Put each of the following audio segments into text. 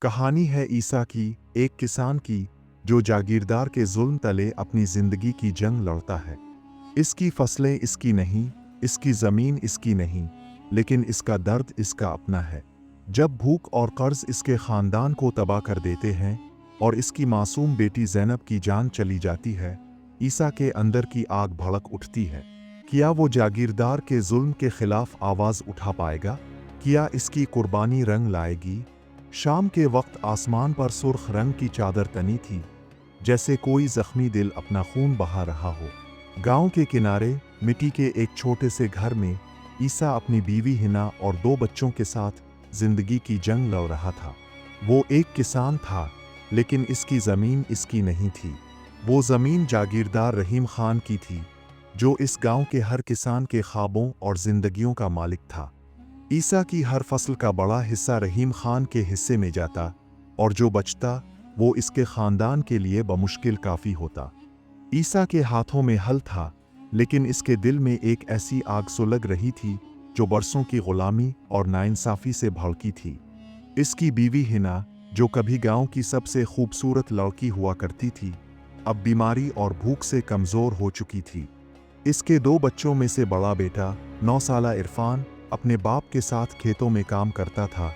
कहानी है ईसा की, एक किसान की जो जागीरदार के जुल्म तले अपनी जिंदगी की जंग लड़ता है। इसकी फसलें इसकी नहीं, इसकी जमीन इसकी नहीं, लेकिन इसका दर्द इसका अपना है। जब भूख और कर्ज इसके खानदान को तबाह कर देते हैं और इसकी मासूम बेटी ज़ैनब की जान चली जाती है, ईसा के अंदर की आग भड़क उठती है। क्या वो जागीरदार के जुल्म के खिलाफ आवाज़ उठा पाएगा? क्या इसकी कुर्बानी रंग लाएगी? शाम के वक्त आसमान पर सुर्ख रंग की चादर तनी थी, जैसे कोई जख्मी दिल अपना खून बहा रहा हो। गांव के किनारे मिट्टी के एक छोटे से घर में ईसा अपनी बीवी हिना और 2 बच्चों के साथ जिंदगी की जंग लड़ रहा था। वो एक किसान था, लेकिन इसकी ज़मीन इसकी नहीं थी। वो ज़मीन जागीरदार रहीम खान की थी, जो इस गांव के हर किसान के ख्वाबों और जिंदगियों का मालिक था। ईसा की हर फसल का बड़ा हिस्सा रहीम खान के हिस्से में जाता, और जो बचता वो इसके खानदान के लिए बमुश्किल काफ़ी होता। ईसा के हाथों में हल था, लेकिन इसके दिल में एक ऐसी आग सुलग रही थी जो बरसों की गुलामी और नाइंसाफ़ी से भड़की थी। इसकी बीवी हिना, जो कभी गांव की सबसे खूबसूरत लड़की हुआ करती थी, अब बीमारी और भूख से कमज़ोर हो चुकी थी। इसके 2 बच्चों में से बड़ा बेटा 9 साला इरफान अपने बाप के साथ खेतों में काम करता था,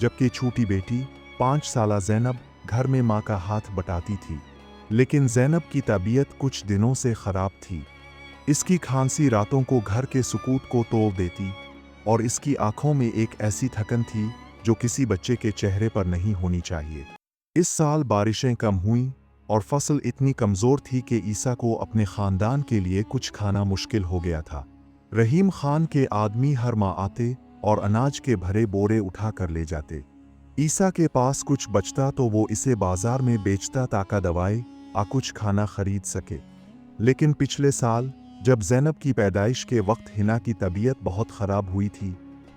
जबकि छोटी बेटी 5 साला ज़ैनब घर में माँ का हाथ बटाती थी। लेकिन ज़ैनब की तबीयत कुछ दिनों से ख़राब थी। इसकी खांसी रातों को घर के सुकूत को तोड़ देती, और इसकी आंखों में एक ऐसी थकन थी जो किसी बच्चे के चेहरे पर नहीं होनी चाहिए। इस साल बारिशें कम हुईं और फसल इतनी कमज़ोर थी कि ईसा को अपने ख़ानदान के लिए कुछ खाना मुश्किल हो गया था। रहीम खान के आदमी हर माह आते और अनाज के भरे बोरे उठा कर ले जाते। ईसा के पास कुछ बचता तो वो इसे बाजार में बेचता ताकि दवाई आ कुछ खाना खरीद सके। लेकिन पिछले साल जब ज़ैनब की पैदाइश के वक्त हिना की तबीयत बहुत ख़राब हुई थी,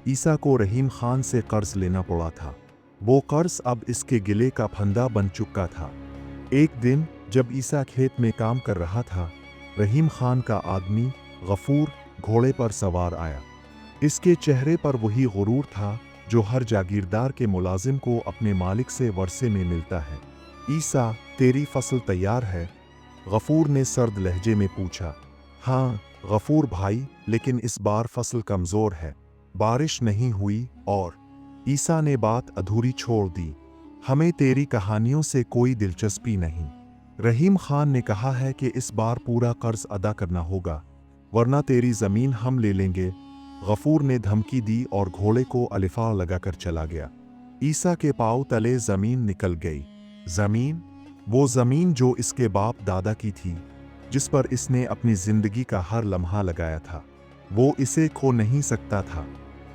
ईसा को रहीम खान से कर्ज लेना पड़ा था। वो कर्ज अब इसके गिले का फंदा बन चुका था। एक दिन जब ईसा खेत में काम कर रहा था, रहीम खान का आदमी गफूर घोड़े पर सवार आया। इसके चेहरे पर वही गुरूर था जो हर जागीरदार के मुलाजिम को अपने मालिक से वर्षे में मिलता है। ईसा, तेरी फसल तैयार है? गफूर ने सर्द लहजे में पूछा। हाँ गफूर भाई, लेकिन इस बार फसल कमज़ोर है, बारिश नहीं हुई। और ईसा ने बात अधूरी छोड़ दी। हमें तेरी कहानियों से कोई दिलचस्पी नहीं। रहीम खान ने कहा है कि इस बार पूरा कर्ज अदा करना होगा, वरना तेरी ज़मीन हम ले लेंगे। गफूर ने धमकी दी और घोड़े को अलिफा लगाकर चला गया। ईसा के पाँव तले ज़मीन निकल गई। ज़मीन, वो ज़मीन जो इसके बाप दादा की थी, जिस पर इसने अपनी ज़िंदगी का हर लम्हा लगाया था। वो इसे खो नहीं सकता था,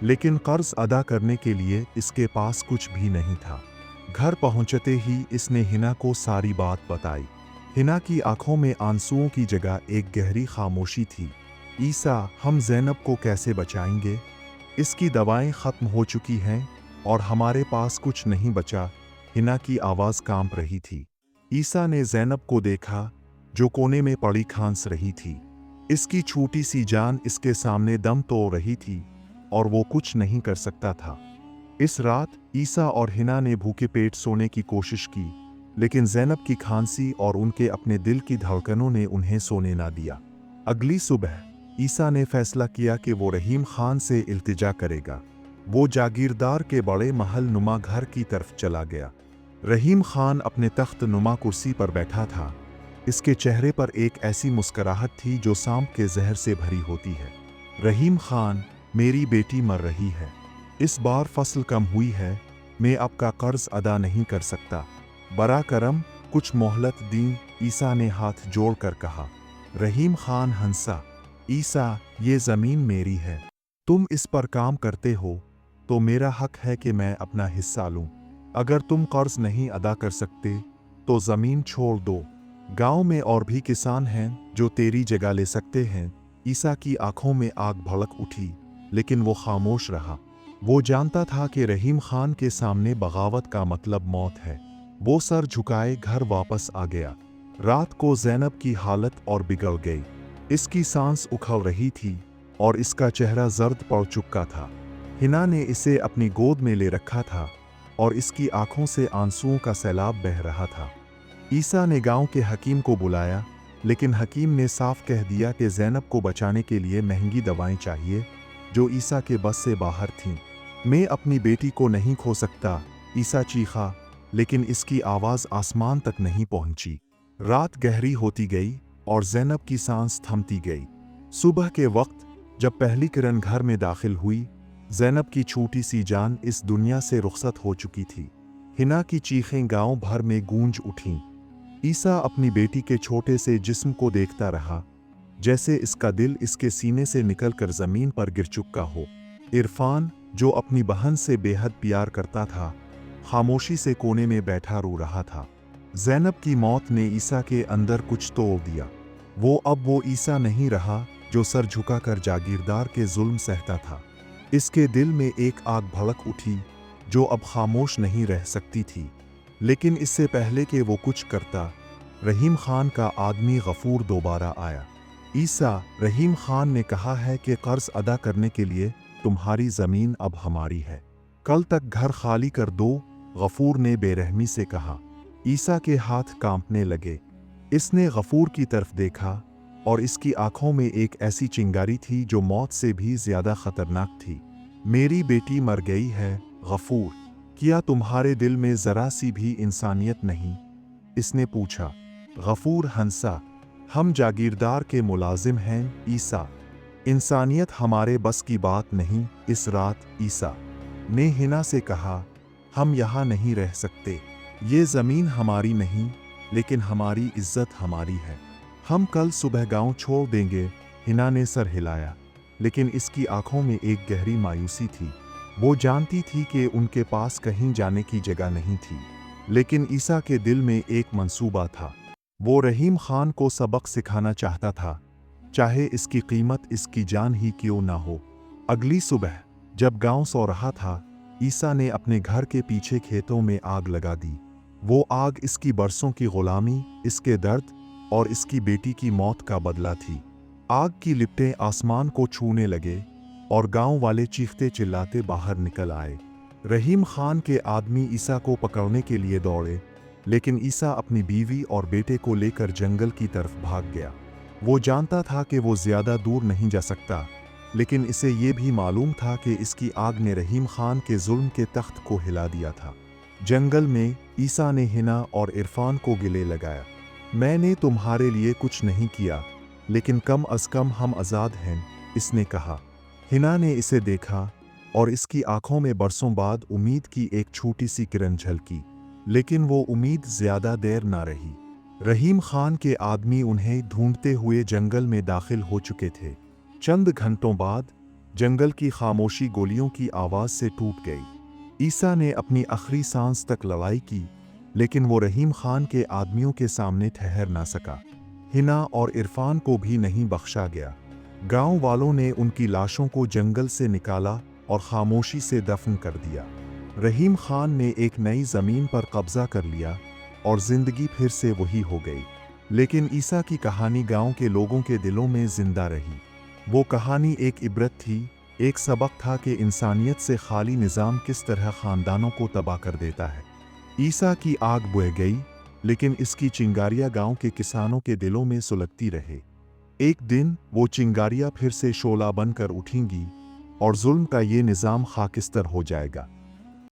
लेकिन कर्ज अदा करने के लिए इसके पास कुछ भी नहीं था। घर पहुंचते ही इसने हिना को सारी बात बताई। हिना की आंखों में आंसुओं की जगह एक गहरी खामोशी थी। ईसा, हम ज़ैनब को कैसे बचाएंगे? इसकी दवाएं ख़त्म हो चुकी हैं और हमारे पास कुछ नहीं बचा। हिना की आवाज़ कांप रही थी। ईसा ने ज़ैनब को देखा, जो कोने में पड़ी खांस रही थी। इसकी छोटी सी जान इसके सामने दम तोड़ रही थी, और वो कुछ नहीं कर सकता था। इस रात ईसा और हिना ने भूखे पेट सोने की कोशिश की, लेकिन ज़ैनब की खांसी और उनके अपने दिल की धड़कनों ने उन्हें सोने ना दिया। अगली सुबह ईसा ने फैसला किया कि वो रहीम खान से इल्तिजा करेगा। वो जागीरदार के बड़े महल नुमा घर की तरफ चला गया। रहीम खान अपने तख्त नुमा कुर्सी पर बैठा था। इसके चेहरे पर एक ऐसी मुस्कुराहट थी जो सांप के जहर से भरी होती है। रहीम खान, मेरी बेटी मर रही है। इस बार फसल कम हुई है, मैं आपका कर्ज अदा नहीं कर सकता। बरा करम, कुछ मोहलत दी, ईसा ने हाथ जोड़कर कहा। रहीम खान हंसा। ईसा, ये ज़मीन मेरी है। तुम इस पर काम करते हो तो मेरा हक है कि मैं अपना हिस्सा लूं। अगर तुम कर्ज नहीं अदा कर सकते तो ज़मीन छोड़ दो। गांव में और भी किसान हैं जो तेरी जगह ले सकते हैं। ईसा की आंखों में आग भड़क उठी, लेकिन वो खामोश रहा। वो जानता था कि रहीम खान के सामने बगावत का मतलब मौत है। वो सर झुकाए घर वापस आ गया। रात को ज़ैनब की हालत और बिगड़ गई। इसकी सांस उखड़ रही थी और इसका चेहरा जर्द पड़ चुका था। हिना ने इसे अपनी गोद में ले रखा था, और इसकी आंखों से आंसुओं का सैलाब बह रहा था। ईसा ने गांव के हकीम को बुलाया, लेकिन हकीम ने साफ कह दिया कि ज़ैनब को बचाने के लिए महंगी दवाएं चाहिए, जो ईसा के बस से बाहर थीं। मैं अपनी बेटी को नहीं खो सकता, ईसा चीखा, लेकिन इसकी आवाज़ आसमान तक नहीं पहुंची। रात गहरी होती गई और ज़ैनब की सांस थमती गई। सुबह के वक्त जब पहली किरण घर में दाखिल हुई, ज़ैनब की छोटी सी जान इस दुनिया से रुखसत हो चुकी थी। हिना की चीखें गांव भर में गूंज उठीं। ईसा अपनी बेटी के छोटे से जिस्म को देखता रहा, जैसे इसका दिल इसके सीने से निकलकर ज़मीन पर गिर चुका हो। इरफान, जो अपनी बहन से बेहद प्यार करता था, खामोशी से कोने में बैठा रो रहा था। ज़ैनब की मौत ने ईसा के अंदर कुछ तोड़ दिया। वो ईसा नहीं रहा जो सर झुकाकर जागीरदार के जुल्म सहता था। इसके दिल में एक आग भड़क उठी जो अब खामोश नहीं रह सकती थी। लेकिन इससे पहले कि वो कुछ करता, रहीम खान का आदमी गफूर दोबारा आया। ईसा, रहीम खान ने कहा है कि कर्ज अदा करने के लिए तुम्हारी ज़मीन अब हमारी है। कल तक घर खाली कर दो, गफूर ने बेरहमी से कहा। ईसा के हाथ कांपने लगे। इसने गफूर की तरफ देखा और इसकी आंखों में एक ऐसी चिंगारी थी जो मौत से भी ज्यादा खतरनाक थी। मेरी बेटी मर गई है, गफूर। क्या तुम्हारे दिल में जरा सी भी इंसानियत नहीं? इसने पूछा। गफूर हंसा। हम जागीरदार के मुलाजिम हैं, ईसा। इंसानियत हमारे बस की बात नहीं। इस रात ईसा ने हिना से कहा, हम यहाँ नहीं रह सकते। ये ज़मीन हमारी नहीं, लेकिन हमारी इज्जत हमारी है। हम कल सुबह गांव छोड़ देंगे। हिना ने सर हिलाया, लेकिन इसकी आंखों में एक गहरी मायूसी थी। वो जानती थी कि उनके पास कहीं जाने की जगह नहीं थी, लेकिन ईसा के दिल में एक मंसूबा था। वो रहीम खान को सबक सिखाना चाहता था, चाहे इसकी कीमत इसकी जान ही क्यों ना हो। अगली सुबह जब गांव सो रहा था, ईसा ने अपने घर के पीछे खेतों में आग लगा दी। वो आग इसकी बरसों की गुलामी, इसके दर्द और इसकी बेटी की मौत का बदला थी। आग की लिपटें आसमान को छूने लगे और गांव वाले चीखते चिल्लाते बाहर निकल आए। रहीम खान के आदमी ईसा को पकड़ने के लिए दौड़े, लेकिन ईसा अपनी बीवी और बेटे को लेकर जंगल की तरफ भाग गया। वो जानता था कि वो ज्यादा दूर नहीं जा सकता, लेकिन इसे ये भी मालूम था कि इसकी आग ने रहीम खान के जुल्म के तख्त को हिला दिया था। जंगल में ईसा ने हिना और इरफान को गिले लगाया। मैंने तुम्हारे लिए कुछ नहीं किया, लेकिन कम अज कम हम आज़ाद हैं, इसने कहा। हिना ने इसे देखा और इसकी आंखों में बरसों बाद उम्मीद की एक छोटी सी किरण झलकी, लेकिन वो उम्मीद ज्यादा देर ना रही। रहीम खान के आदमी उन्हें ढूंढते हुए जंगल में दाखिल हो चुके थे। चंद घंटों बाद जंगल की खामोशी गोलियों की आवाज से टूट गई। ईसा ने अपनी आखिरी सांस तक लड़ाई की, लेकिन वो रहीम खान के आदमियों के सामने ठहर ना सका। हिना और इरफान को भी नहीं बख्शा गया। गांव वालों ने उनकी लाशों को जंगल से निकाला और खामोशी से दफन कर दिया। रहीम खान ने एक नई जमीन पर कब्जा कर लिया और जिंदगी फिर से वही हो गई। लेकिन ईसा की कहानी गांव के लोगों के दिलों में जिंदा रही। वो कहानी एक इबरत थी, एक सबक था कि इंसानियत से खाली निज़ाम किस तरह खानदानों को तबाह कर देता है। ईसा की आग बुझ गई, लेकिन इसकी चिंगारियां गांव के किसानों के दिलों में सुलगती रहे। एक दिन वो चिंगारियां फिर से शोला बनकर उठेंगी और जुल्म का ये निज़ाम खाकिस्तर हो जाएगा।